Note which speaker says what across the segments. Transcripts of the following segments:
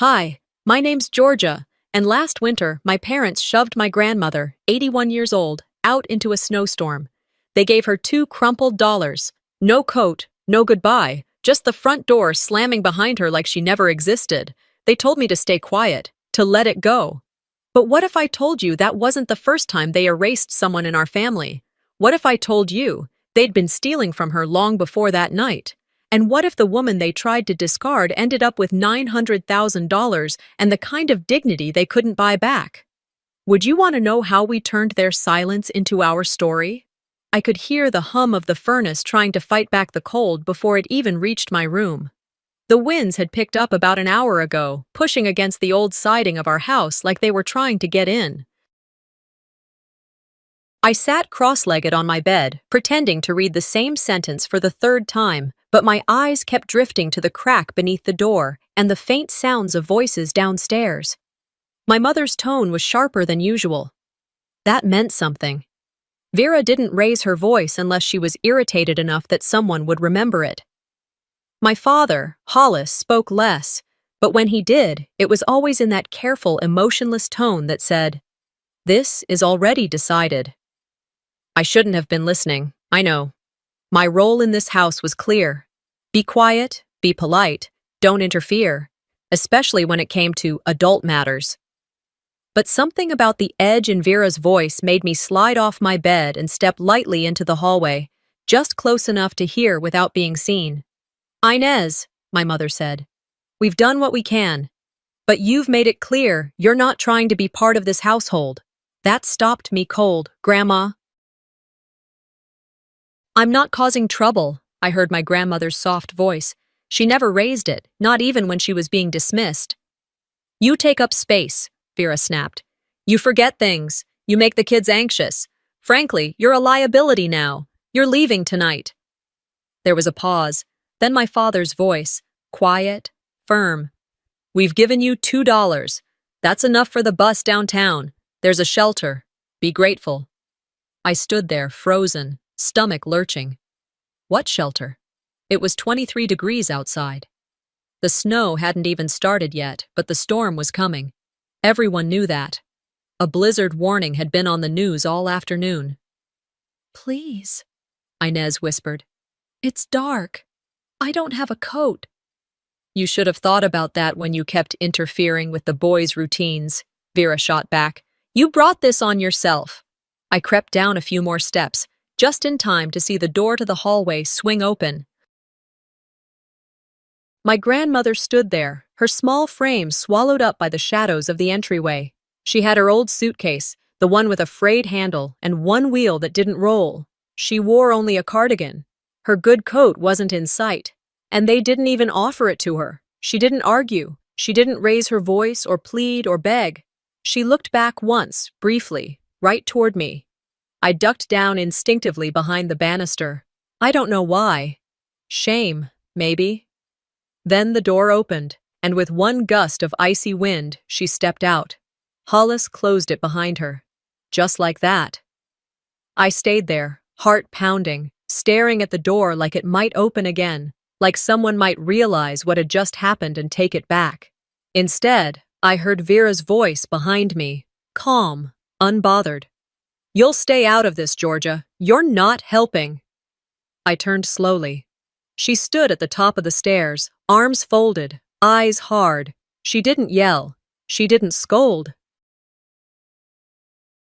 Speaker 1: Hi, my name's Georgia, and last winter my parents shoved my grandmother, 81 years old, out into a snowstorm. They gave her two crumpled dollars. No coat, no goodbye, just the front door slamming behind her like she never existed. They told me to stay quiet, to let it go. But what if I told you that wasn't the first time they erased someone in our family? What if I told you they'd been stealing from her long before that night? And what if the woman they tried to discard ended up with $900,000 and the kind of dignity they couldn't buy back? Would you want to know how we turned their silence into our story? I could hear the hum of the furnace trying to fight back the cold before it even reached my room. The winds had picked up about an hour ago, pushing against the old siding of our house like they were trying to get in. I sat cross-legged on my bed, pretending to read the same sentence for the third time, but my eyes kept drifting to the crack beneath the door and the faint sounds of voices downstairs. My mother's tone was sharper than usual. That meant something. Vera didn't raise her voice unless she was irritated enough that someone would remember it. My father, Hollis, spoke less, but when he did, it was always in that careful, emotionless tone that said, "This is already decided." I shouldn't have been listening, I know. My role in this house was clear. Be quiet, be polite, don't interfere, especially when it came to adult matters. But something about the edge in Vera's voice made me slide off my bed and step lightly into the hallway, just close enough to hear without being seen. "Inez," my mother said, "we've done what we can, but you've made it clear you're not trying to be part of this household." That stopped me cold, Grandma. "I'm not causing trouble," I heard my grandmother's soft voice. She never raised it, not even when she was being dismissed. "You take up space," Vera snapped. "You forget things. You make the kids anxious. Frankly, you're a liability now. You're leaving tonight." There was a pause, then my father's voice, quiet, firm. "We've given you $2. That's enough for the bus downtown. There's a shelter. Be grateful." I stood there, frozen, stomach lurching. What shelter? It was 23 degrees outside. The snow hadn't even started yet, but the storm was coming. Everyone knew that. A blizzard warning had been on the news all afternoon. "Please," Inez whispered. "It's dark. I don't have a coat." "You should have thought about that when you kept interfering with the boys' routines," Vera shot back. "You brought this on yourself." I crept down a few more steps, just in time to see the door to the hallway swing open. My grandmother stood there, her small frame swallowed up by the shadows of the entryway. She had her old suitcase, the one with a frayed handle and one wheel that didn't roll. She wore only a cardigan. Her good coat wasn't in sight, and they didn't even offer it to her. She didn't argue. She didn't raise her voice or plead or beg. She looked back once, briefly, right toward me. I ducked down instinctively behind the banister. I don't know why. Shame, maybe. Then the door opened, and with one gust of icy wind, she stepped out. Hollis closed it behind her. Just like that. I stayed there, heart pounding, staring at the door like it might open again, like someone might realize what had just happened and take it back. Instead, I heard Vera's voice behind me, calm, unbothered. "You'll stay out of this, Georgia. You're not helping." I turned slowly. She stood at the top of the stairs, arms folded, eyes hard. She didn't yell. She didn't scold.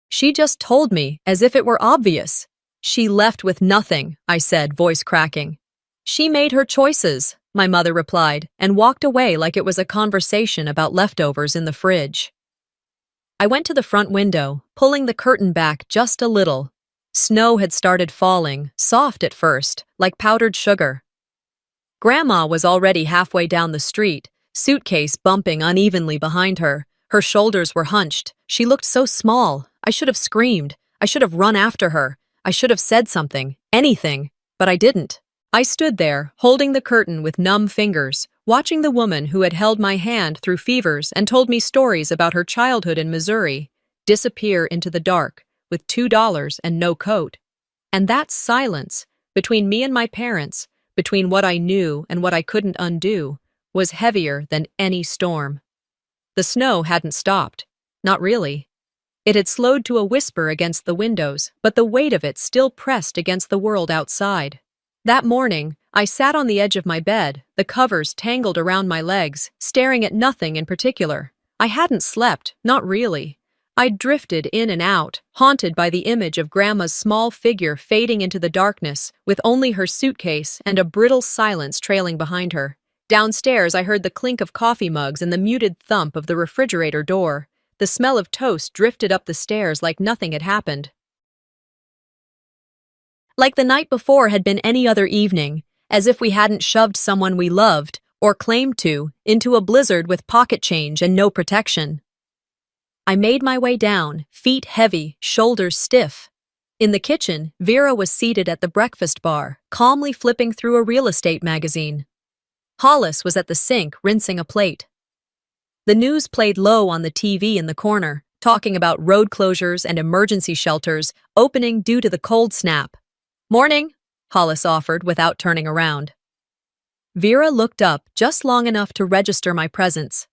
Speaker 1: She just told me as if it were obvious. "She left with nothing," I said, voice cracking. "She made her choices," my mother replied, and walked away like it was a conversation about leftovers in the fridge. I went to the front window, pulling the curtain back just a little. Snow had started falling, soft at first, like powdered sugar. Grandma was already halfway down the street, suitcase bumping unevenly behind her. Her shoulders were hunched. She looked so small. I should have screamed. I should have run after her. I should have said something, anything, but I didn't. I stood there, holding the curtain with numb fingers, watching the woman who had held my hand through fevers and told me stories about her childhood in Missouri disappear into the dark with $2 and no coat. And that silence, between me and my parents, between what I knew and what I couldn't undo, was heavier than any storm. The snow hadn't stopped. Not really. It had slowed to a whisper against the windows, but the weight of it still pressed against the world outside. That morning, I sat on the edge of my bed, the covers tangled around my legs, staring at nothing in particular. I hadn't slept, not really. I'd drifted in and out, haunted by the image of Grandma's small figure fading into the darkness, with only her suitcase and a brittle silence trailing behind her. Downstairs, I heard the clink of coffee mugs and the muted thump of the refrigerator door. The smell of toast drifted up the stairs like nothing had happened. Like the night before had been any other evening, as if we hadn't shoved someone we loved, or claimed to, into a blizzard with pocket change and no protection. I made my way down, feet heavy, shoulders stiff. In the kitchen, Vera was seated at the breakfast bar, calmly flipping through a real estate magazine. Hollis was at the sink, rinsing a plate. The news played low on the TV in the corner, talking about road closures and emergency shelters opening due to the cold snap. "Morning," Hollis offered without turning around. Vera looked up just long enough to register my presence.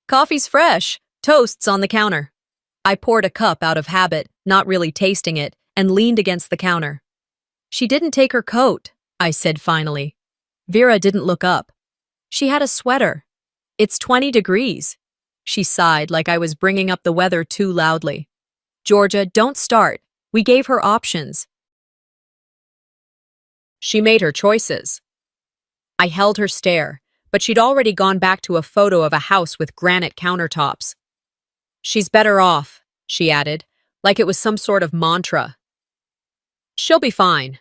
Speaker 1: "Coffee's fresh, toast's on the counter." I poured a cup out of habit, not really tasting it, and leaned against the counter. "She didn't take her coat," I said finally. Vera didn't look up. "She had a sweater. It's 20 degrees. She sighed like I was bringing up the weather too loudly. "Georgia, don't start. We gave her options. She made her choices." I held her stare, but she'd already gone back to a photo of a house with granite countertops. "She's better off," she added, like it was some sort of mantra. "She'll be fine."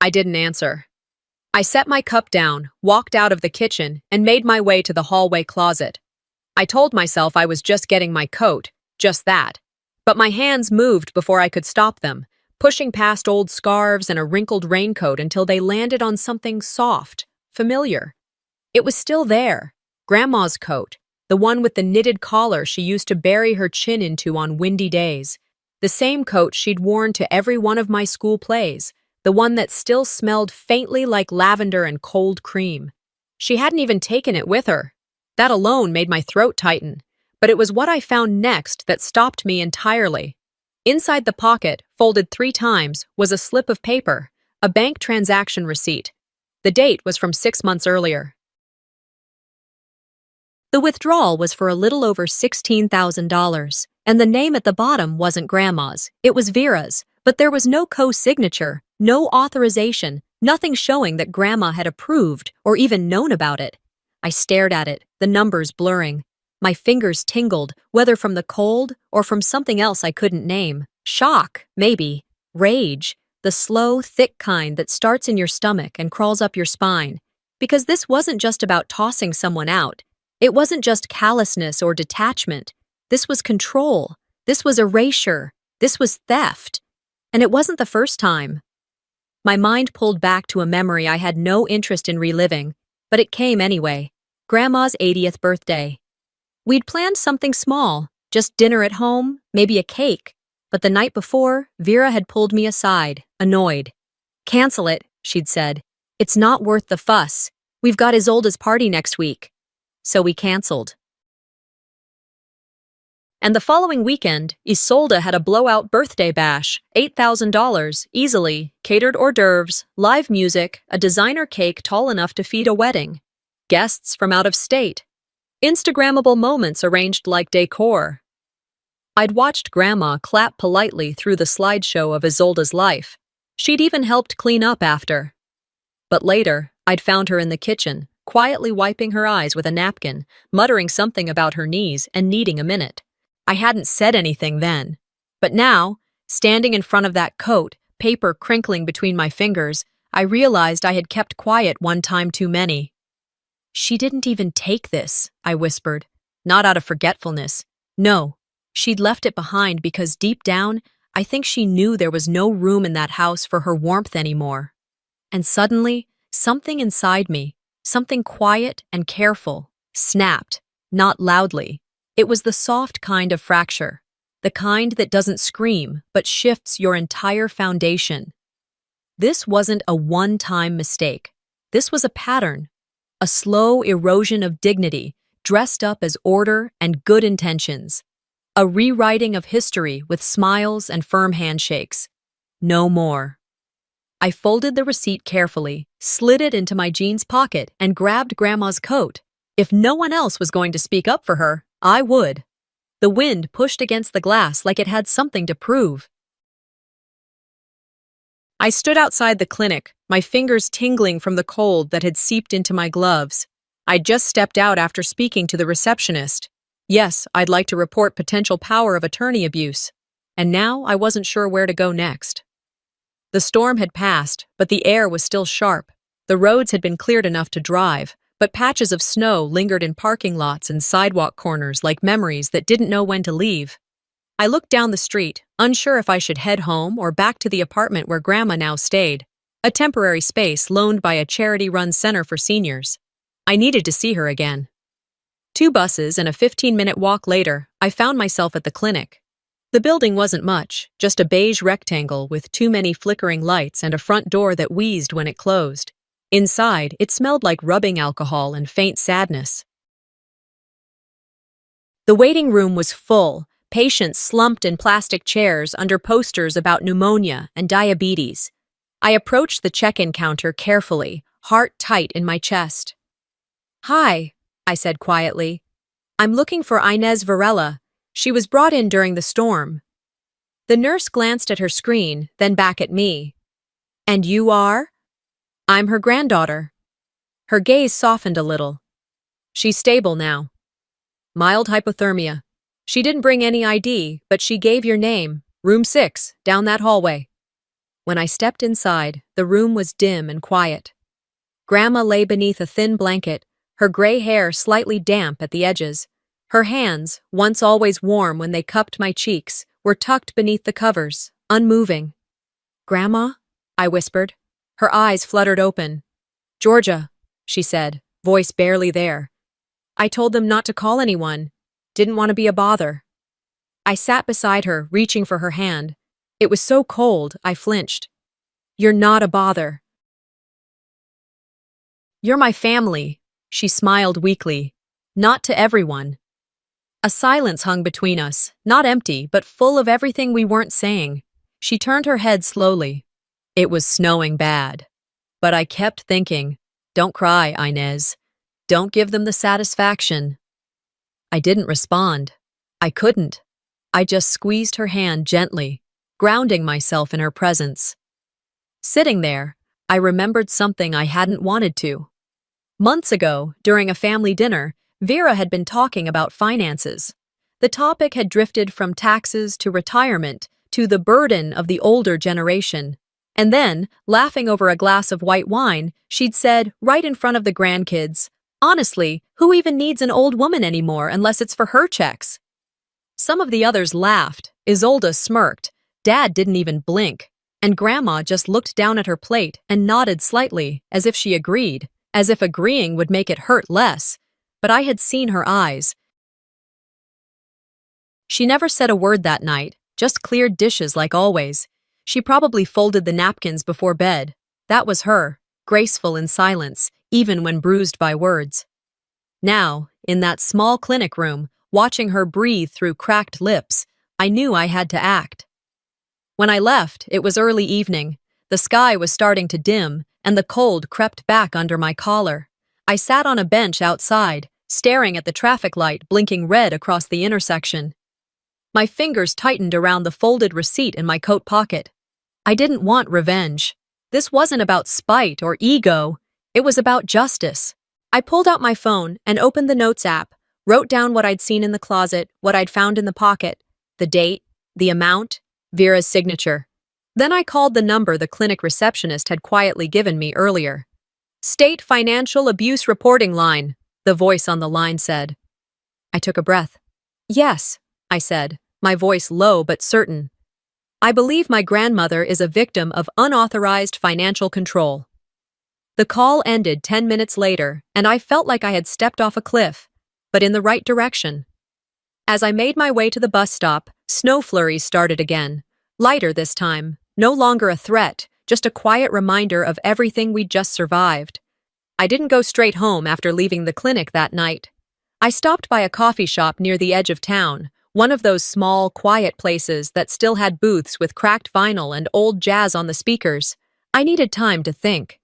Speaker 1: I didn't answer. I set my cup down, walked out of the kitchen, and made my way to the hallway closet. I told myself I was just getting my coat, just that. But my hands moved before I could stop them, pushing past old scarves and a wrinkled raincoat until they landed on something soft, familiar. It was still there, Grandma's coat, the one with the knitted collar she used to bury her chin into on windy days. The same coat she'd worn to every one of my school plays, the one that still smelled faintly like lavender and cold cream. She hadn't even taken it with her. That alone made my throat tighten, but it was what I found next that stopped me entirely. Inside the pocket, folded 3 times, was a slip of paper, a bank transaction receipt. The date was from 6 months earlier. The withdrawal was for a little over $16,000, and the name at the bottom wasn't Grandma's, it was Vera's, but there was no co-signature, no authorization, nothing showing that Grandma had approved or even known about it. I stared at it, the numbers blurring. My fingers tingled, whether from the cold or from something else I couldn't name. Shock, maybe. Rage, the slow, thick kind that starts in your stomach and crawls up your spine. Because this wasn't just about tossing someone out. It wasn't just callousness or detachment. This was control. This was erasure. This was theft. And it wasn't the first time. My mind pulled back to a memory I had no interest in reliving, but it came anyway. Grandma's 80th birthday. We'd planned something small, just dinner at home, maybe a cake. But the night before, Vera had pulled me aside, annoyed. "Cancel it," she'd said. "It's not worth the fuss. We've got Isolde's party next week." So we canceled. And the following weekend, Isolde had a blowout birthday bash, $8,000, easily, catered hors d'oeuvres, live music, a designer cake tall enough to feed a wedding. Guests from out of state. Instagrammable moments arranged like decor. I'd watched Grandma clap politely through the slideshow of Isolde's life. She'd even helped clean up after. But later, I'd found her in the kitchen, quietly wiping her eyes with a napkin, muttering something about her knees and needing a minute. I hadn't said anything then. But now, standing in front of that coat, paper crinkling between my fingers, I realized I had kept quiet one time too many. "She didn't even take this," I whispered. Not out of forgetfulness. No, she'd left it behind because deep down, I think she knew there was no room in that house for her warmth anymore. And suddenly, something inside me, something quiet and careful, snapped, not loudly. It was the soft kind of fracture, the kind that doesn't scream but shifts your entire foundation. This wasn't a one-time mistake. This was a pattern, a slow erosion of dignity, dressed up as order and good intentions. A rewriting of history with smiles and firm handshakes. No more. I folded the receipt carefully, slid it into my jeans pocket, and grabbed Grandma's coat. If no one else was going to speak up for her, I would. The wind pushed against the glass like it had something to prove. I stood outside the clinic, my fingers tingling from the cold that had seeped into my gloves. I'd just stepped out after speaking to the receptionist. Yes, I'd like to report potential power of attorney abuse. And now I wasn't sure where to go next. The storm had passed, but the air was still sharp. The roads had been cleared enough to drive, but patches of snow lingered in parking lots and sidewalk corners like memories that didn't know when to leave. I looked down the street, unsure if I should head home or back to the apartment where Grandma now stayed, a temporary space loaned by a charity-run center for seniors. I needed to see her again. 2 buses and a 15-minute walk later, I found myself at the clinic. The building wasn't much, just a beige rectangle with too many flickering lights and a front door that wheezed when it closed. Inside, it smelled like rubbing alcohol and faint sadness. The waiting room was full, patients slumped in plastic chairs under posters about pneumonia and diabetes. I approached the check-in counter carefully, heart tight in my chest. "Hi," I said quietly. "I'm looking for Inez Varela. She was brought in during the storm." The nurse glanced at her screen, then back at me. "And you are?" "I'm her granddaughter." Her gaze softened a little. "She's stable now. Mild hypothermia. She didn't bring any ID, but she gave your name, room 6, down that hallway." When I stepped inside, the room was dim and quiet. Grandma lay beneath a thin blanket, her gray hair slightly damp at the edges. Her hands, once always warm when they cupped my cheeks, were tucked beneath the covers, unmoving. "Grandma?" I whispered. Her eyes fluttered open. "Georgia," she said, voice barely there. "I told them not to call anyone. Didn't want to be a bother." I sat beside her, reaching for her hand. It was so cold, I flinched. "You're not a bother. You're my family," she smiled weakly. "Not to everyone." A silence hung between us, not empty, but full of everything we weren't saying. She turned her head slowly. It was snowing bad. But I kept thinking, "Don't cry, Inez. Don't give them the satisfaction." I didn't respond. I couldn't. I just squeezed her hand gently, grounding myself in her presence. Sitting there, I remembered something I hadn't wanted to. Months ago, during a family dinner, Vera had been talking about finances. The topic had drifted from taxes to retirement to the burden of the older generation. And then, laughing over a glass of white wine, she'd said, right in front of the grandkids, "Honestly, who even needs an old woman anymore unless it's for her checks?" Some of the others laughed. Isolde smirked. Dad didn't even blink. And Grandma just looked down at her plate and nodded slightly, as if she agreed, as if agreeing would make it hurt less. But I had seen her eyes. She never said a word that night, just cleared dishes like always. She probably folded the napkins before bed. That was her, graceful in silence, even when bruised by words. Now, in that small clinic room, watching her breathe through cracked lips, I knew I had to act. When I left, it was early evening. The sky was starting to dim, and the cold crept back under my collar. I sat on a bench outside, staring at the traffic light blinking red across the intersection. My fingers tightened around the folded receipt in my coat pocket. I didn't want revenge. This wasn't about spite or ego. It was about justice. I pulled out my phone and opened the Notes app, wrote down what I'd seen in the closet, what I'd found in the pocket, the date, the amount, Vera's signature. Then I called the number the clinic receptionist had quietly given me earlier. "State Financial Abuse Reporting Line," the voice on the line said. I took a breath. "Yes," I said, my voice low but certain. "I believe my grandmother is a victim of unauthorized financial control." The call ended 10 minutes later, and I felt like I had stepped off a cliff, but in the right direction. As I made my way to the bus stop, snow flurries started again. Lighter this time, no longer a threat, just a quiet reminder of everything we'd just survived. I didn't go straight home after leaving the clinic that night. I stopped by a coffee shop near the edge of town, one of those small, quiet places that still had booths with cracked vinyl and old jazz on the speakers. I needed time to think.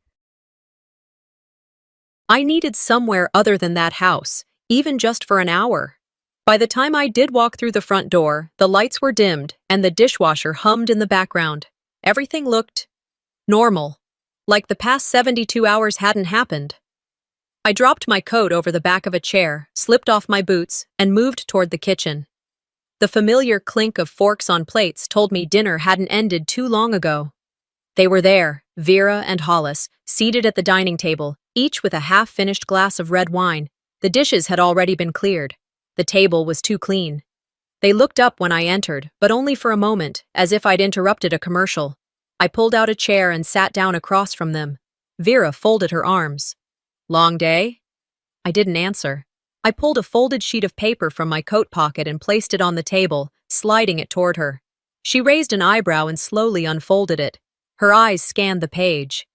Speaker 1: I needed somewhere other than that house, even just for an hour. By the time I did walk through the front door, the lights were dimmed and the dishwasher hummed in the background. Everything looked normal, like the past 72 hours hadn't happened. I dropped my coat over the back of a chair, slipped off my boots, and moved toward the kitchen. The familiar clink of forks on plates told me dinner hadn't ended too long ago. They were there, Vera and Hollis, seated at the dining table, each with a half-finished glass of red wine. The dishes had already been cleared. The table was too clean. They looked up when I entered, but only for a moment, as if I'd interrupted a commercial. I pulled out a chair and sat down across from them. Vera folded her arms. "Long day?" I didn't answer. I pulled a folded sheet of paper from my coat pocket and placed it on the table, sliding it toward her. She raised an eyebrow and slowly unfolded it. Her eyes scanned the page.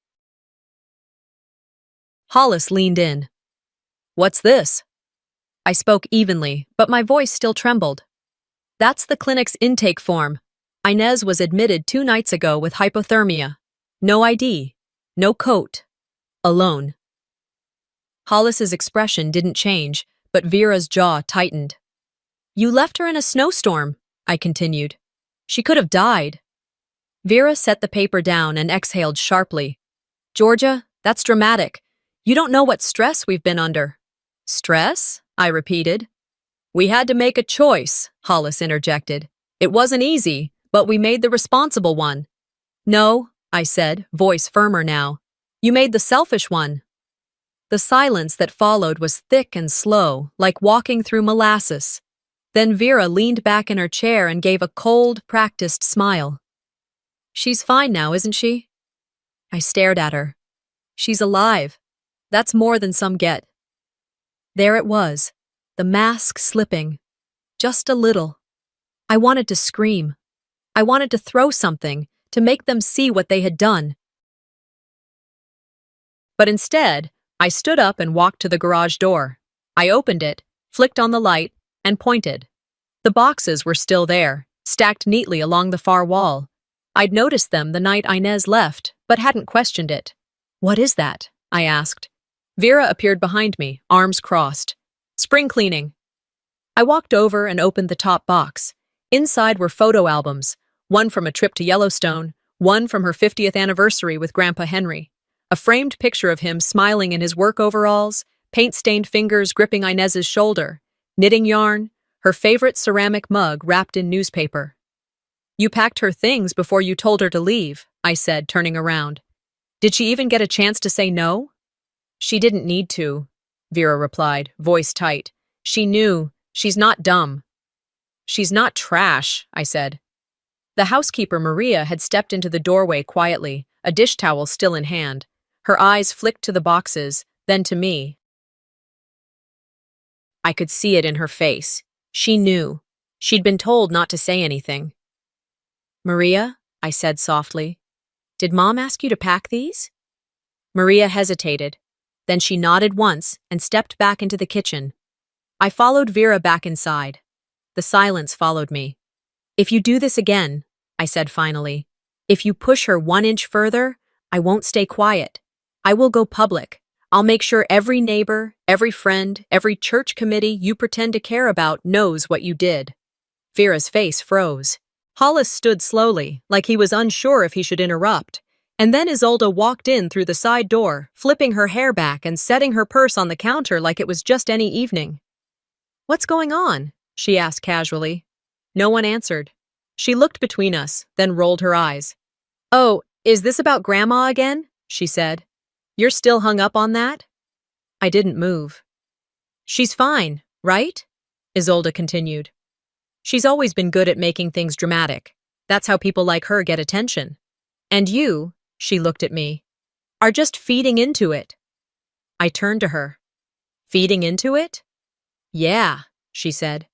Speaker 1: Hollis leaned in. "What's this?" I spoke evenly, but my voice still trembled. "That's the clinic's intake form. Inez was admitted 2 nights ago with hypothermia. No ID. No coat. Alone." Hollis's expression didn't change, but Vera's jaw tightened. "You left her in a snowstorm," I continued. "She could have died." Vera set the paper down and exhaled sharply. "Georgia, that's dramatic. You don't know what stress we've been under." "Stress?" I repeated. "We had to make a choice," Hollis interjected. "It wasn't easy, but we made the responsible one." "No," I said, voice firmer now. "You made the selfish one." The silence that followed was thick and slow, like walking through molasses. Then Vera leaned back in her chair and gave a cold, practiced smile. "She's fine now, isn't she?" I stared at her. "She's alive. That's more than some get." There it was, the mask slipping. Just a little. I wanted to scream. I wanted to throw something, to make them see what they had done. But instead, I stood up and walked to the garage door. I opened it, flicked on the light, and pointed. The boxes were still there, stacked neatly along the far wall. I'd noticed them the night Inez left, but hadn't questioned it. "What is that?" I asked. Vera appeared behind me, arms crossed. "Spring cleaning." I walked over and opened the top box. Inside were photo albums, one from a trip to Yellowstone, one from her 50th anniversary with Grandpa Henry. A framed picture of him smiling in his work overalls, paint-stained fingers gripping Inez's shoulder, knitting yarn, her favorite ceramic mug wrapped in newspaper. "You packed her things before you told her to leave," I said, turning around. "Did she even get a chance to say no?" "She didn't need to," Vera replied, voice tight. "She knew. She's not dumb." "She's not trash," I said. The housekeeper, Maria, had stepped into the doorway quietly, a dish towel still in hand. Her eyes flicked to the boxes, then to me. I could see it in her face. She knew. She'd been told not to say anything. "Maria," I said softly, "did Mom ask you to pack these?" Maria hesitated. Then she nodded once and stepped back into the kitchen. I followed Vera back inside. The silence followed me. "If you do this again," I said finally, "if you push her 1 inch further, I won't stay quiet. I will go public. I'll make sure every neighbor, every friend, every church committee you pretend to care about knows what you did." Vera's face froze. Hollis stood slowly, like he was unsure if he should interrupt. And then Isolde walked in through the side door, flipping her hair back and setting her purse on the counter like it was just any evening. "What's going on?" she asked casually. No one answered. She looked between us, then rolled her eyes. "Oh, is this about Grandma again?" she said. "You're still hung up on that?" I didn't move. "She's fine, right?" Isolde continued. "She's always been good at making things dramatic. That's how people like her get attention. And you," she looked at me, "are just feeding into it." I turned to her. "Feeding into it?" "Yeah," she said.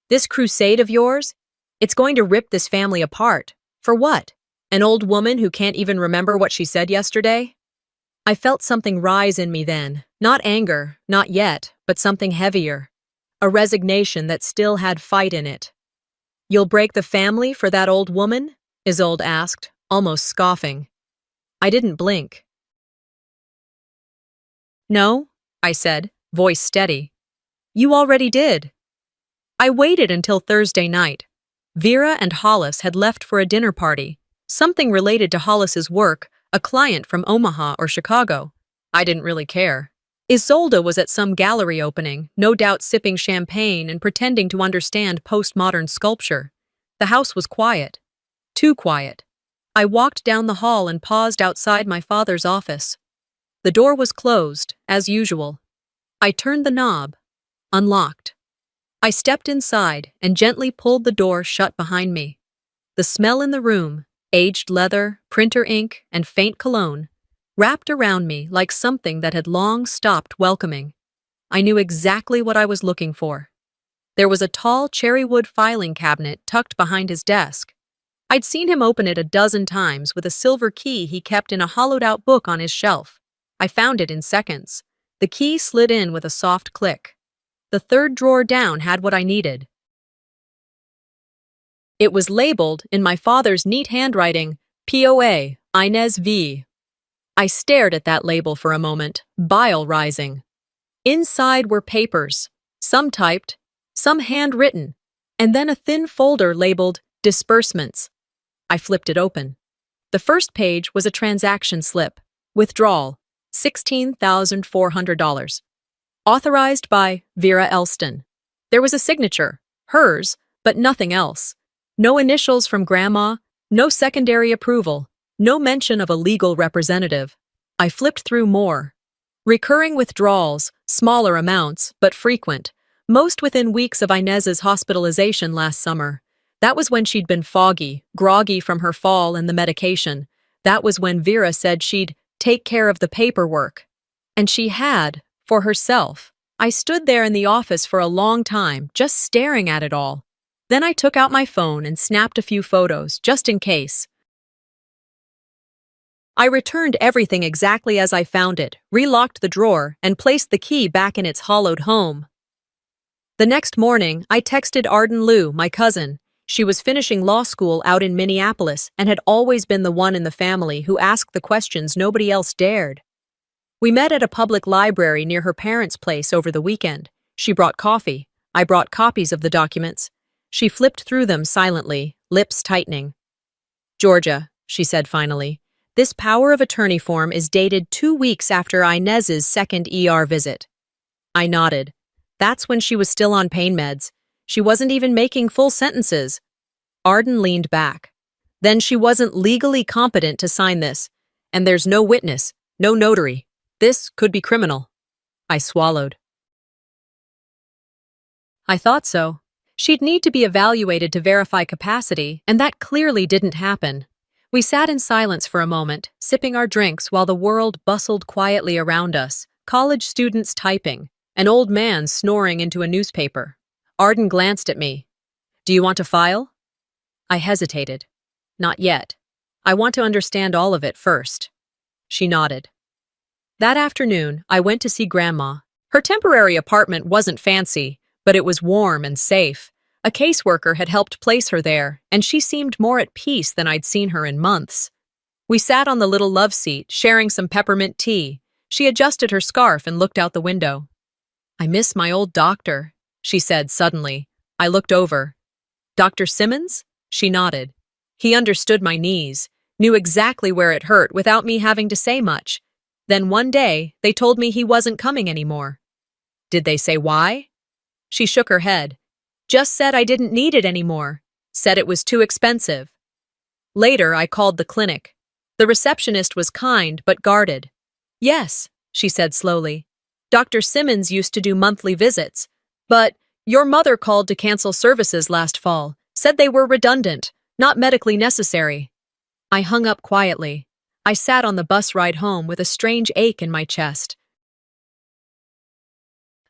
Speaker 1: "This crusade of yours, it's going to rip this family apart. For what? An old woman who can't even remember what she said yesterday?" I felt something rise in me then. Not anger, not yet, but something heavier. a resignation that still had fight in it. "You'll break the family for that old woman?" Isolde asked, almost scoffing. I didn't blink. "No," I said, voice steady. "You already did." I waited until Thursday night. Vera and Hollis had left for a dinner party, something related to Hollis's work, a client from Omaha or Chicago. I didn't really care. Isolde was at some gallery opening, no doubt sipping champagne and pretending to understand postmodern sculpture. The house was quiet. Too quiet. I walked down the hall and paused outside my father's office. The door was closed, as usual. I turned the knob. Unlocked. I stepped inside and gently pulled the door shut behind me. The smell in the room, aged leather, printer ink, and faint cologne, wrapped around me like something that had long stopped welcoming. I knew exactly what I was looking for. There was a tall cherrywood filing cabinet tucked behind his desk. I'd seen him open it a dozen times with a silver key he kept in a hollowed-out book on his shelf. I found it in seconds. The key slid in with a soft click. The third drawer down had what I needed. It was labeled, in my father's neat handwriting, POA, Inez V. I stared at that label for a moment, bile rising. Inside were papers, some typed, some handwritten, and then a thin folder labeled Disbursements. I flipped it open. The first page was a transaction slip. Withdrawal, $16,400. Authorized by Vera Elston. There was a signature, hers, but nothing else. No initials from Grandma, no secondary approval, no mention of a legal representative. I flipped through more. Recurring withdrawals, smaller amounts, but frequent, most within weeks of Inez's hospitalization last summer. That was when she'd been foggy, groggy from her fall and the medication. That was when Vera said she'd take care of the paperwork. And she had, for herself. I stood there in the office for a long time, just staring at it all. Then I took out my phone and snapped a few photos, just in case. I returned everything exactly as I found it, relocked the drawer, and placed the key back in its hollowed home. The next morning, I texted Arden Liu, my cousin. She was finishing law school out in Minneapolis and had always been the one in the family who asked the questions nobody else dared. We met at a public library near her parents' place over the weekend. She brought coffee. I brought copies of the documents. She flipped through them silently, lips tightening. "Georgia," she said finally, "this power of attorney form is dated 2 weeks after Inez's second ER visit." I nodded. That's when she was still on pain meds. She wasn't even making full sentences. Arden leaned back. Then she wasn't legally competent to sign this. And there's no witness, no notary. This could be criminal. I swallowed. I thought so. She'd need to be evaluated to verify capacity, and that clearly didn't happen. We sat in silence for a moment, sipping our drinks while the world bustled quietly around us, college students typing, an old man snoring into a newspaper. Arden glanced at me. "Do you want to file?" I hesitated. "Not yet. I want to understand all of it first." She nodded. That afternoon, I went to see Grandma. Her temporary apartment wasn't fancy, but it was warm and safe. A caseworker had helped place her there, and she seemed more at peace than I'd seen her in months. We sat on the little love seat, sharing some peppermint tea. She adjusted her scarf and looked out the window. "I miss my old doctor," she said suddenly. I looked over. "Dr. Simmons?" She nodded. He understood my knees, knew exactly where it hurt without me having to say much. Then one day, they told me he wasn't coming anymore. "Did they say why?" She shook her head. "Just said I didn't need it anymore. Said it was too expensive." Later, I called the clinic. The receptionist was kind but guarded. "Yes," she said slowly. "Dr. Simmons used to do monthly visits. But your mother called to cancel services last fall, said they were redundant, not medically necessary." I hung up quietly. I sat on the bus ride home with a strange ache in my chest.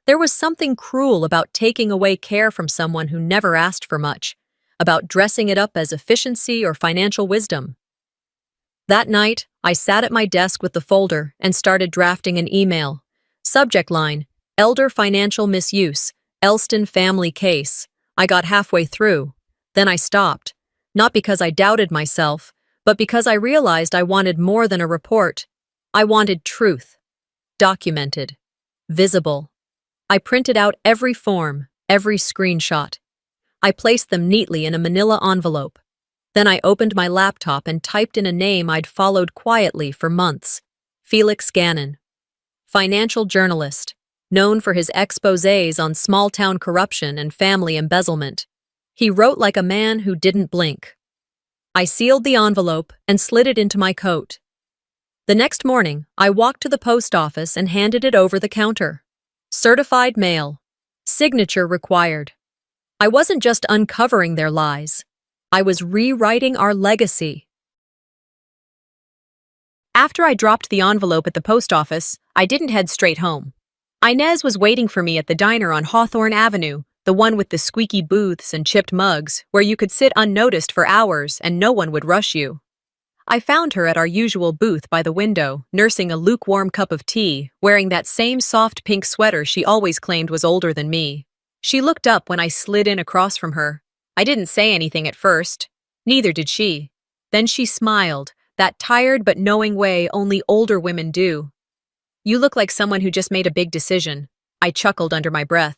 Speaker 1: There was something cruel about taking away care from someone who never asked for much, about dressing it up as efficiency or financial wisdom. That night, I sat at my desk with the folder and started drafting an email. Subject line, "Elder Financial Misuse. Elston family case. I got halfway through. Then I stopped. Not because I doubted myself, but because I realized I wanted more than a report. I wanted truth. Documented. Visible. I printed out every form, every screenshot. I placed them neatly in a manila envelope. Then I opened my laptop and typed in a name I'd followed quietly for months. Felix Gannon. Financial journalist, known for his exposés on small-town corruption and family embezzlement. He wrote like a man who didn't blink. I sealed the envelope and slid it into my coat. The next morning, I walked to the post office and handed it over the counter. Certified mail. Signature required. I wasn't just uncovering their lies. I was rewriting our legacy. After I dropped the envelope at the post office, I didn't head straight home. Inez was waiting for me at the diner on Hawthorne Avenue, the one with the squeaky booths and chipped mugs, where you could sit unnoticed for hours and no one would rush you. I found her at our usual booth by the window, nursing a lukewarm cup of tea, wearing that same soft pink sweater she always claimed was older than me. She looked up when I slid in across from her. I didn't say anything at first. Neither did she. Then she smiled, that tired but knowing way only older women do. "You look like someone who just made a big decision." I chuckled under my breath.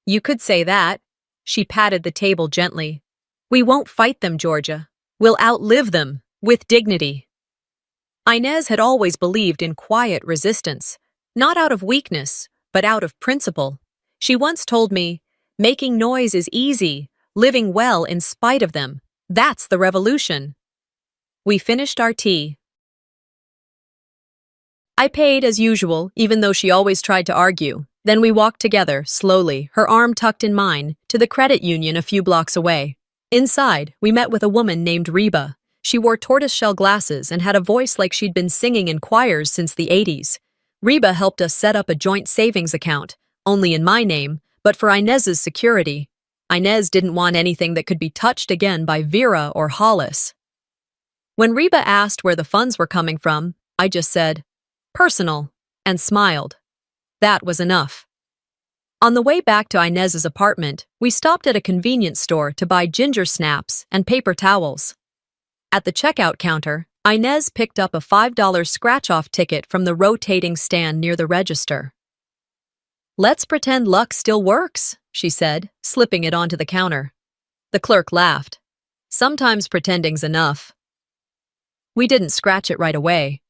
Speaker 1: "You could say that." She patted the table gently. "We won't fight them, Georgia. We'll outlive them, with dignity." Inez had always believed in quiet resistance, not out of weakness, but out of principle. She once told me, "Making noise is easy, living well in spite of them. That's the revolution." We finished our tea. I paid as usual, even though she always tried to argue. Then we walked together, slowly, her arm tucked in mine, to the credit union a few blocks away. Inside, we met with a woman named Reba. She wore tortoiseshell glasses and had a voice like she'd been singing in choirs since the 80s. Reba helped us set up a joint savings account, only in my name, but for Inez's security. Inez didn't want anything that could be touched again by Vera or Hollis. When Reba asked where the funds were coming from, I just said, "Personal," and smiled. That was enough. On the way back to Inez's apartment, we stopped at a convenience store to buy ginger snaps and paper towels. At the checkout counter, Inez picked up a $5 scratch-off ticket from the rotating stand near the register. "Let's pretend luck still works," she said, slipping it onto the counter. The clerk laughed. "Sometimes pretending's enough." We didn't scratch it right away.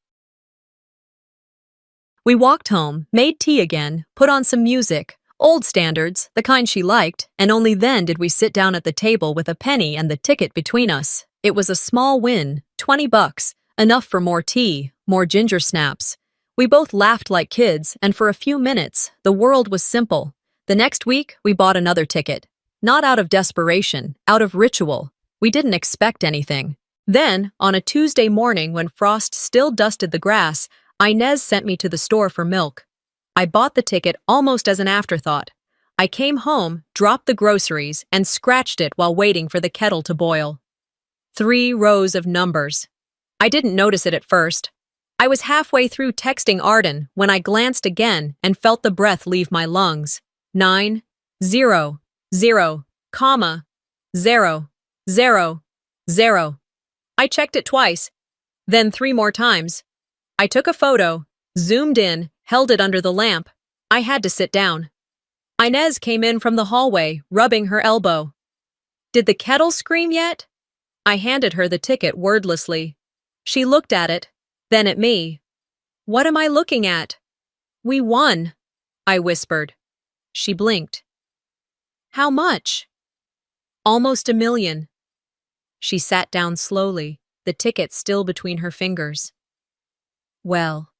Speaker 1: We walked home, made tea again, put on some music, old standards, the kind she liked, and only then did we sit down at the table with a penny and the ticket between us. It was a small win, $20, enough for more tea, more ginger snaps. We both laughed like kids, and for a few minutes, the world was simple. The next week, we bought another ticket. Not out of desperation, out of ritual. We didn't expect anything. Then, on a Tuesday morning when frost still dusted the grass, Inez sent me to the store for milk. I bought the ticket almost as an afterthought. I came home, dropped the groceries, and scratched it while waiting for the kettle to boil. 3 rows of numbers. I didn't notice it at first. I was halfway through texting Arden when I glanced again and felt the breath leave my lungs. 9, 0, 0, comma, 0, 0, 0. I checked it twice, then 3 more times. I took a photo, zoomed in, held it under the lamp. I had to sit down. Inez came in from the hallway, rubbing her elbow. "Did the kettle scream yet?" I handed her the ticket wordlessly. She looked at it, then at me. "What am I looking at?" "We won," I whispered. She blinked. "How much?" "Almost $1 million. She sat down slowly, the ticket still between her fingers. "Well,"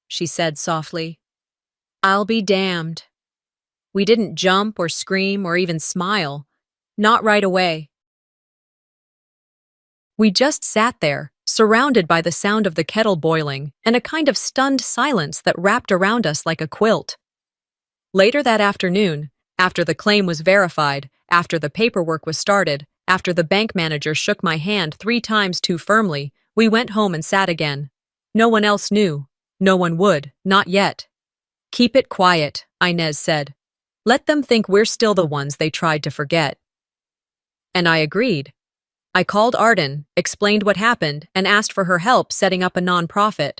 Speaker 1: she said softly, "I'll be damned." We didn't jump or scream or even smile. Not right away. We just sat there, surrounded by the sound of the kettle boiling and a kind of stunned silence that wrapped around us like a quilt. Later that afternoon, after the claim was verified, after the paperwork was started, after the bank manager shook my hand 3 times too firmly, we went home and sat again. No one else knew. No one would, not yet. "Keep it quiet," Inez said. Let them think we're still the ones they tried to forget. And I agreed. I called Arden, explained what happened, and asked for her help setting up a nonprofit.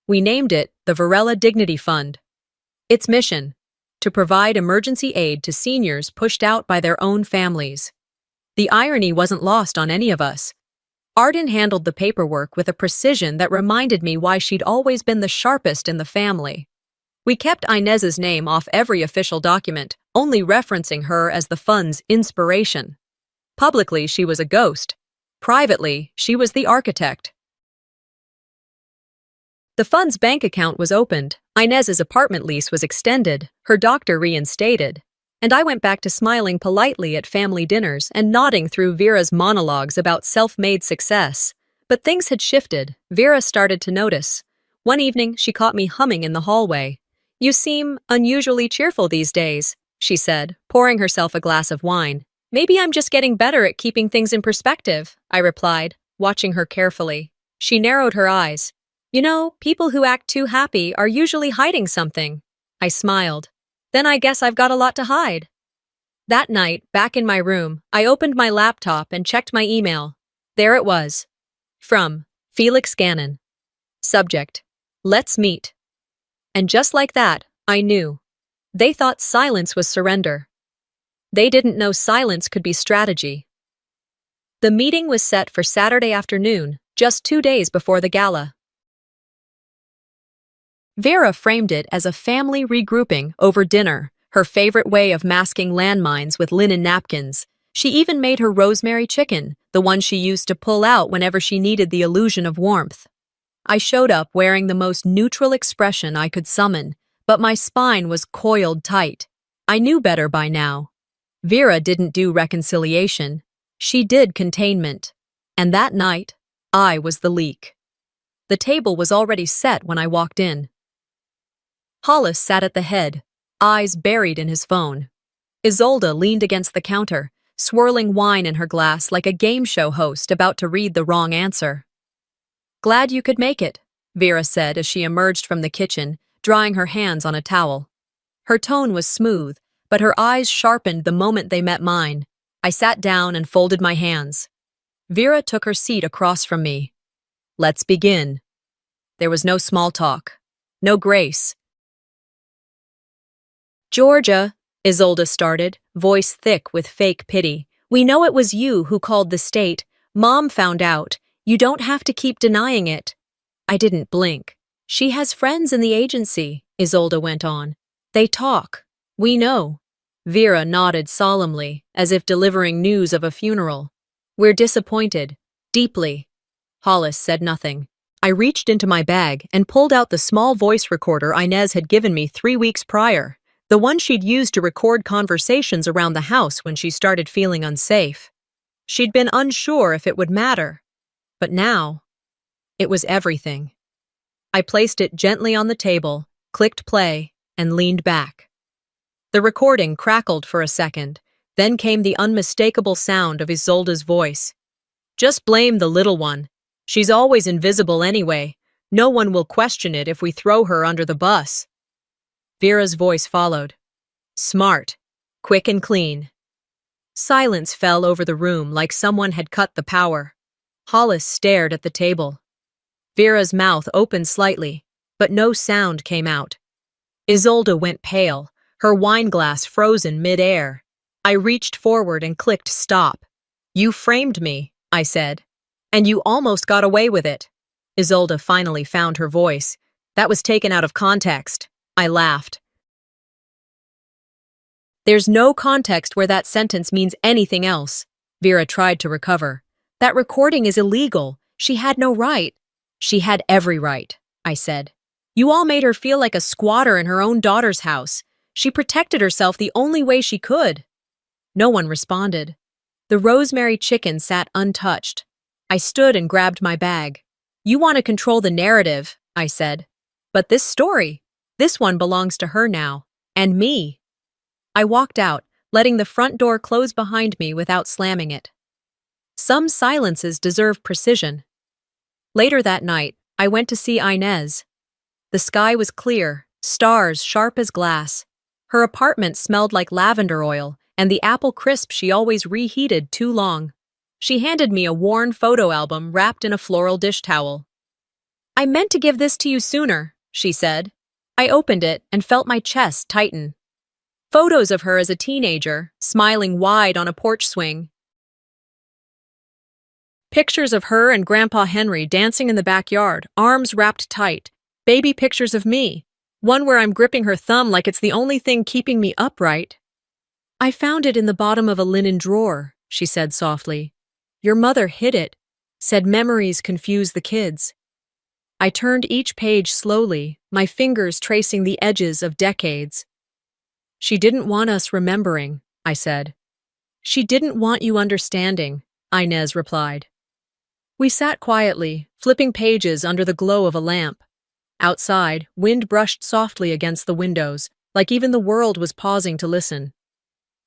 Speaker 1: We named it the Varela Dignity Fund. Its mission: to provide emergency aid to seniors pushed out by their own families. The irony wasn't lost on any of us. Arden handled the paperwork with a precision that reminded me why she'd always been the sharpest in the family. We kept Inez's name off every official document, only referencing her as the fund's inspiration. Publicly, she was a ghost. Privately, she was the architect. The fund's bank account was opened, Inez's apartment lease was extended, her doctor reinstated, and I went back to smiling politely at family dinners and nodding through Vera's monologues about self-made success. But things had shifted. Vera started to notice. One evening, she caught me humming in the hallway. "You seem unusually cheerful these days," she said, pouring herself a glass of wine. "Maybe I'm just getting better at keeping things in perspective," I replied, watching her carefully. She narrowed her eyes. "You know, people who act too happy are usually hiding something." I smiled. "Then I guess I've got a lot to hide." That night, back in my room, I opened my laptop and checked my email. There it was. From Felix Gannon. Subject: Let's meet. And just like that, I knew. They thought silence was surrender. They didn't know silence could be strategy. The meeting was set for Saturday afternoon, just 2 days before the gala. Vera framed it as a family regrouping over dinner, her favorite way of masking landmines with linen napkins. She even made her rosemary chicken, the one she used to pull out whenever she needed the illusion of warmth. I showed up wearing the most neutral expression I could summon, but my spine was coiled tight. I knew better by now. Vera didn't do reconciliation. She did containment. And that night, I was the leak. The table was already set when I walked in. Hollis sat at the head, eyes buried in his phone. Isolde leaned against the counter, swirling wine in her glass like a game show host about to read the wrong answer. "Glad you could make it," Vera said as she emerged from the kitchen, drying her hands on a towel. Her tone was smooth, but her eyes sharpened the moment they met mine. I sat down and folded my hands. Vera took her seat across from me. "Let's begin." There was no small talk, no grace. "Georgia," Isolde started, voice thick with fake pity. "We know it was you who called the state. Mom found out. You don't have to keep denying it." I didn't blink. "She has friends in the agency," Isolde went on. "They talk. We know." Vera nodded solemnly, as if delivering news of a funeral. "We're disappointed. Deeply." Hollis said nothing. I reached into my bag and pulled out the small voice recorder Inez had given me 3 weeks prior. The one she'd used to record conversations around the house when she started feeling unsafe. She'd been unsure if it would matter. But now, it was everything. I placed it gently on the table, clicked play, and leaned back. The recording crackled for a second, then came the unmistakable sound of Isolde's voice. "Just blame the little one. She's always invisible anyway. No one will question it if we throw her under the bus." Vera's voice followed. "Smart. Quick and clean." Silence fell over the room like someone had cut the power. Hollis stared at the table. Vera's mouth opened slightly, but no sound came out. Isolde went pale, her wineglass frozen mid-air. I reached forward and clicked stop. "You framed me," I said. "And you almost got away with it." Isolde finally found her voice. "That was taken out of context." I laughed. "There's no context where that sentence means anything else." Vera tried to recover. "That recording is illegal. She had no right." "She had every right," I said. "You all made her feel like a squatter in her own daughter's house. She protected herself the only way she could." No one responded. The rosemary chicken sat untouched. I stood and grabbed my bag. "You want to control the narrative," I said. "But this one belongs to her now. And me." I walked out, letting the front door close behind me without slamming it. Some silences deserve precision. Later that night, I went to see Inez. The sky was clear, stars sharp as glass. Her apartment smelled like lavender oil, and the apple crisp she always reheated too long. She handed me a worn photo album wrapped in a floral dish towel. "I meant to give this to you sooner," she said. I opened it and felt my chest tighten. Photos of her as a teenager, smiling wide on a porch swing. Pictures of her and Grandpa Henry dancing in the backyard, arms wrapped tight. Baby pictures of me, one where I'm gripping her thumb like it's the only thing keeping me upright. "I found it in the bottom of a linen drawer," she said softly. "Your mother hid it," said memories confuse the kids. I turned each page slowly, my fingers tracing the edges of decades. "She didn't want us remembering," I said. "She didn't want you understanding," Inez replied. We sat quietly, flipping pages under the glow of a lamp. Outside, wind brushed softly against the windows, like even the world was pausing to listen.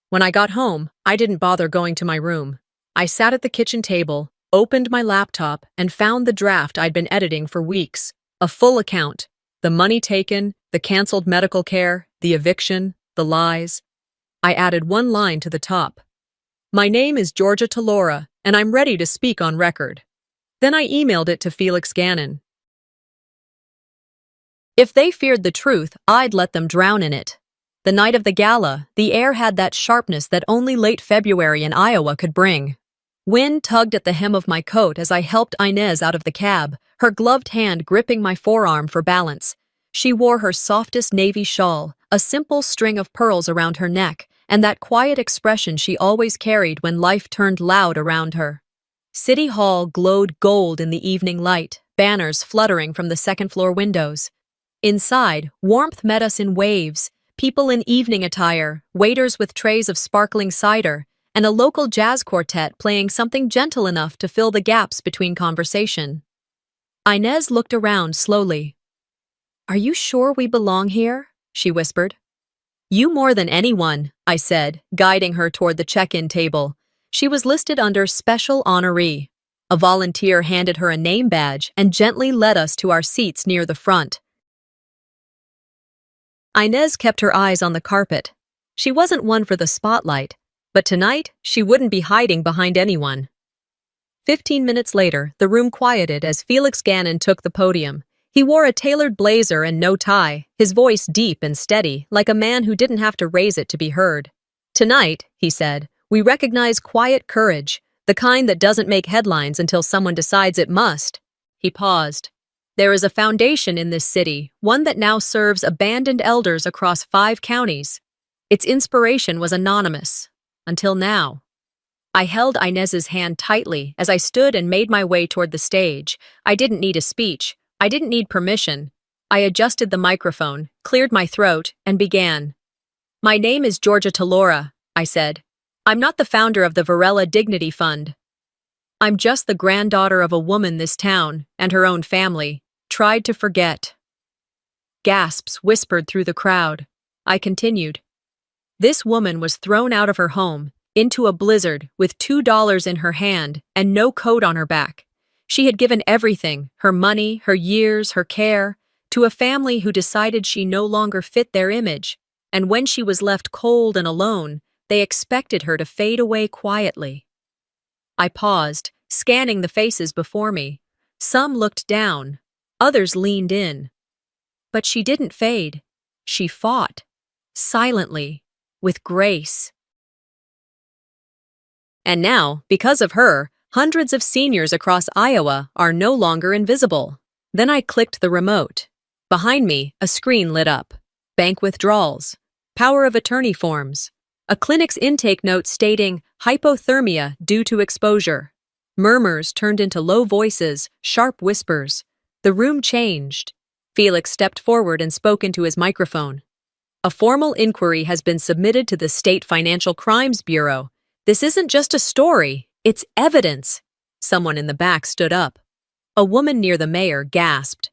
Speaker 1: When I got home, I didn't bother going to my room. I sat at the kitchen table, opened my laptop, and found the draft I'd been editing for weeks. A full account. The money taken, the canceled medical care, the eviction, the lies. I added one line to the top. "My name is Georgia Talora, and I'm ready to speak on record." Then I emailed it to Felix Gannon. If they feared the truth, I'd let them drown in it. The night of the gala, the air had that sharpness that only late February in Iowa could bring. Wind tugged at the hem of my coat as I helped Inez out of the cab, her gloved hand gripping my forearm for balance. She wore her softest navy shawl, a simple string of pearls around her neck, and that quiet expression she always carried when life turned loud around her. City Hall glowed gold in the evening light, banners fluttering from the second-floor windows. Inside, warmth met us in waves, people in evening attire, waiters with trays of sparkling cider, and a local jazz quartet playing something gentle enough to fill the gaps between conversation. Inez looked around slowly. "Are you sure we belong here?" she whispered. "You more than anyone," I said, guiding her toward the check-in table. She was listed under Special Honoree. A volunteer handed her a name badge and gently led us to our seats near the front. Inez kept her eyes on the carpet. She wasn't one for the spotlight, but tonight she wouldn't be hiding behind anyone. 15 minutes later, the room quieted as Felix Gannon took the podium. He wore a tailored blazer and no tie, his voice deep and steady, like a man who didn't have to raise it to be heard. "Tonight," he said, "we recognize quiet courage, the kind that doesn't make headlines until someone decides it must." He paused. "There is a foundation in this city, one that now serves abandoned elders across 5 counties. Its inspiration was anonymous. Until now." I held Inez's hand tightly as I stood and made my way toward the stage. I didn't need a speech. I didn't need permission. I adjusted the microphone, cleared my throat, and began. "My name is Georgia Talora," I said. "I'm not the founder of the Varela Dignity Fund. I'm just the granddaughter of a woman this town, and her own family, tried to forget." Gasps whispered through the crowd. I continued. "This woman was thrown out of her home, into a blizzard, with $2 in her hand and no coat on her back. She had given everything, her money, her years, her care, to a family who decided she no longer fit their image, and when she was left cold and alone, they expected her to fade away quietly." I paused, scanning the faces before me. Some looked down, others leaned in. But she didn't fade. She fought, silently, with grace. And now, because of her, hundreds of seniors across Iowa are no longer invisible. Then I clicked the remote. Behind me, a screen lit up. Bank withdrawals, power of attorney forms, a clinic's intake note stating hypothermia due to exposure. Murmurs turned into low voices, sharp whispers. The room changed. Felix stepped forward and spoke into his microphone. "A formal inquiry has been submitted to the State Financial Crimes Bureau. This isn't just a story, it's evidence." Someone in the back stood up. A woman near the mayor gasped.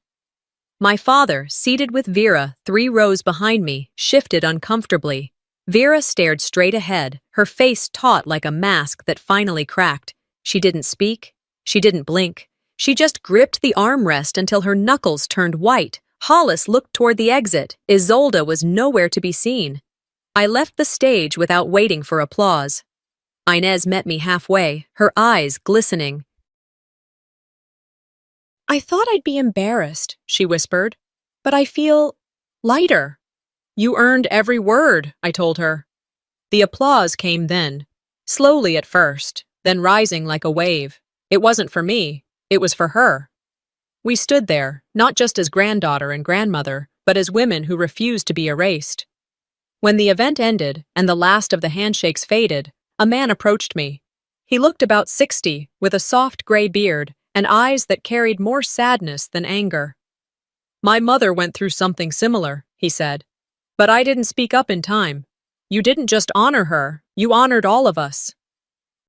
Speaker 1: My father, seated with Vera 3 rows behind me, shifted uncomfortably. Vera stared straight ahead, her face taut like a mask that finally cracked. She didn't speak. She didn't blink. She just gripped the armrest until her knuckles turned white. Hollis looked toward the exit. Isolde was nowhere to be seen. I left the stage without waiting for applause. Inez met me halfway, her eyes glistening. "I thought I'd be embarrassed," she whispered, "but I feel lighter." "You earned every word," I told her. The applause came then, slowly at first, then rising like a wave. It wasn't for me, it was for her. We stood there, not just as granddaughter and grandmother, but as women who refused to be erased. When the event ended and the last of the handshakes faded, a man approached me. He looked about 60, with a soft gray beard and eyes that carried more sadness than anger. "My mother went through something similar," he said. "But I didn't speak up in time. You didn't just honor her, you honored all of us."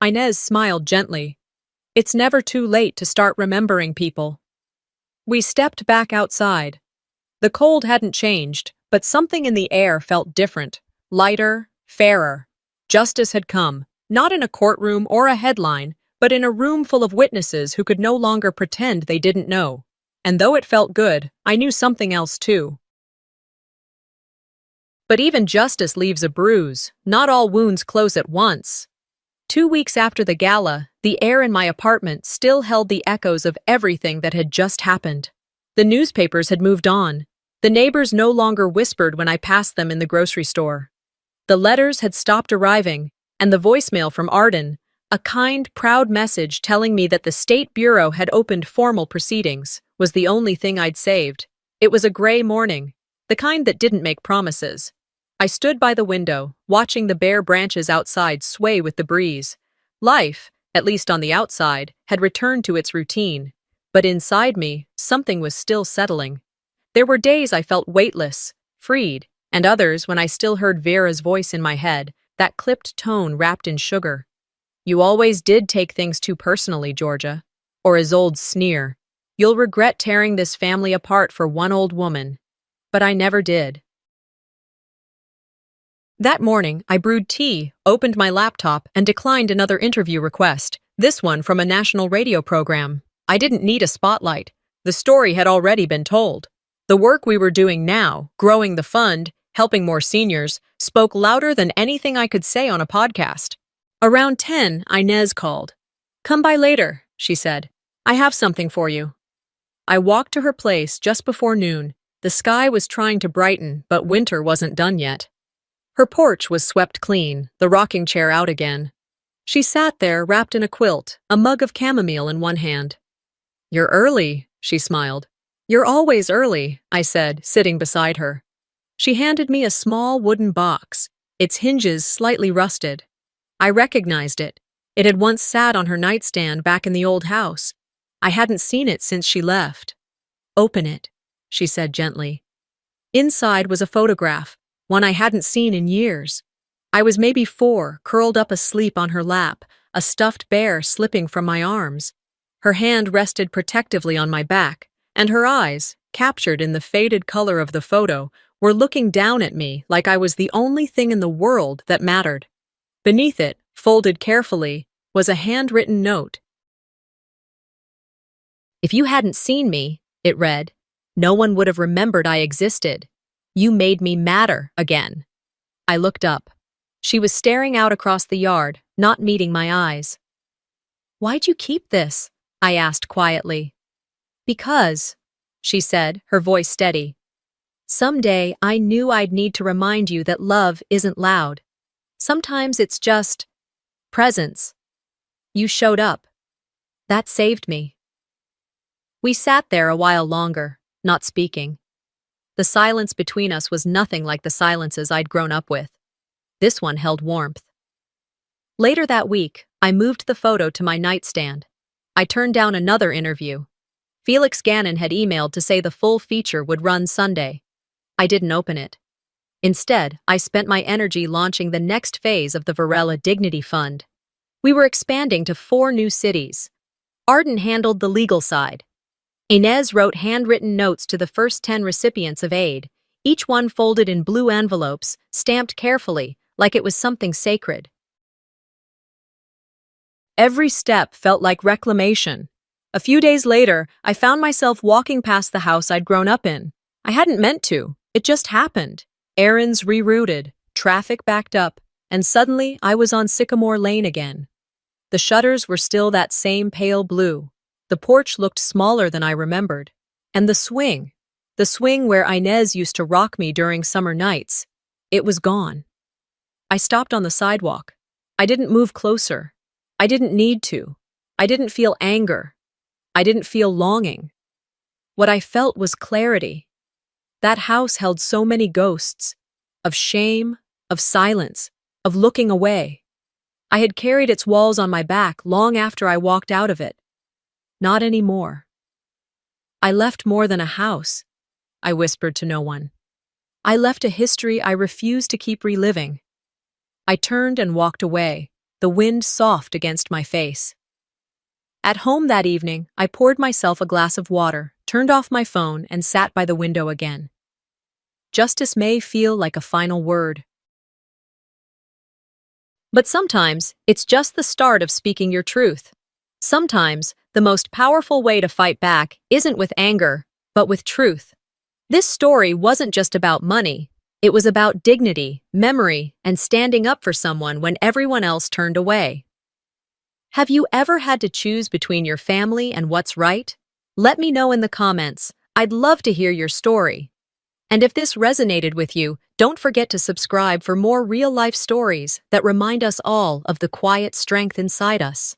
Speaker 1: Inez smiled gently. "It's never too late to start remembering people." We stepped back outside. The cold hadn't changed, but something in the air felt different, lighter, fairer. Justice had come, not in a courtroom or a headline, but in a room full of witnesses who could no longer pretend they didn't know. And though it felt good, I knew something else too. But even justice leaves a bruise. Not all wounds close at once. 2 weeks after the gala, the air in my apartment still held the echoes of everything that had just happened. The newspapers had moved on. The neighbors no longer whispered when I passed them in the grocery store. The letters had stopped arriving, and the voicemail from Arden, a kind, proud message telling me that the State Bureau had opened formal proceedings, was the only thing I'd saved. It was a gray morning, the kind that didn't make promises. I stood by the window, watching the bare branches outside sway with the breeze. Life, at least on the outside, had returned to its routine. But inside me, something was still settling. There were days I felt weightless, freed, and others when I still heard Vera's voice in my head, that clipped tone wrapped in sugar. "You always did take things too personally, Georgia." Or his old sneer, "You'll regret tearing this family apart for one old woman." But I never did. That morning, I brewed tea, opened my laptop, and declined another interview request, this one from a national radio program. I didn't need a spotlight. The story had already been told. The work we were doing now, growing the fund, helping more seniors, spoke louder than anything I could say on a podcast. Around 10, Inez called. "Come by later," she said. "I have something for you." I walked to her place just before noon. The sky was trying to brighten, but winter wasn't done yet. Her porch was swept clean, the rocking chair out again. She sat there wrapped in a quilt, a mug of chamomile in one hand. "You're early," she smiled. "You're always early," I said, sitting beside her. She handed me a small wooden box, its hinges slightly rusted. I recognized it. It had once sat on her nightstand back in the old house. I hadn't seen it since she left. "Open it," she said gently. Inside was a photograph, one I hadn't seen in years. I was maybe 4, curled up asleep on her lap, a stuffed bear slipping from my arms. Her hand rested protectively on my back, and her eyes, captured in the faded color of the photo, were looking down at me like I was the only thing in the world that mattered. Beneath it, folded carefully, was a handwritten note. "If you hadn't seen me," it read, "no one would have remembered I existed. You made me matter again." I looked up. She was staring out across the yard, not meeting my eyes. "Why'd you keep this?" I asked quietly. "Because," she said, her voice steady, "someday I knew I'd need to remind you that love isn't loud. Sometimes it's just presence. You showed up. That saved me." We sat there a while longer, not speaking. The silence between us was nothing like the silences I'd grown up with. This one held warmth. Later that week, I moved the photo to my nightstand. I turned down another interview. Felix Gannon had emailed to say the full feature would run Sunday. I didn't open it. Instead, I spent my energy launching the next phase of the Varela Dignity Fund. We were expanding to 4 new cities. Arden handled the legal side. Inez wrote handwritten notes to the first 10 recipients of aid, each one folded in blue envelopes, stamped carefully, like it was something sacred. Every step felt like reclamation. A few days later, I found myself walking past the house I'd grown up in. I hadn't meant to. It just happened. Errands rerouted, traffic backed up, and suddenly I was on Sycamore Lane again. The shutters were still that same pale blue. The porch looked smaller than I remembered. And the swing where Inez used to rock me during summer nights, it was gone. I stopped on the sidewalk. I didn't move closer. I didn't need to. I didn't feel anger. I didn't feel longing. What I felt was clarity. That house held so many ghosts, of shame, of silence, of looking away. I had carried its walls on my back long after I walked out of it. Not anymore. I left more than a house, I whispered to no one. I left a history I refused to keep reliving. I turned and walked away, the wind soft against my face. At home that evening, I poured myself a glass of water, turned off my phone, and sat by the window again. Justice may feel like a final word. But sometimes, it's just the start of speaking your truth. Sometimes, the most powerful way to fight back isn't with anger, but with truth. This story wasn't just about money. It was about dignity, memory, and standing up for someone when everyone else turned away. Have you ever had to choose between your family and what's right? Let me know in the comments. I'd love to hear your story. And if this resonated with you, don't forget to subscribe for more real-life stories that remind us all of the quiet strength inside us.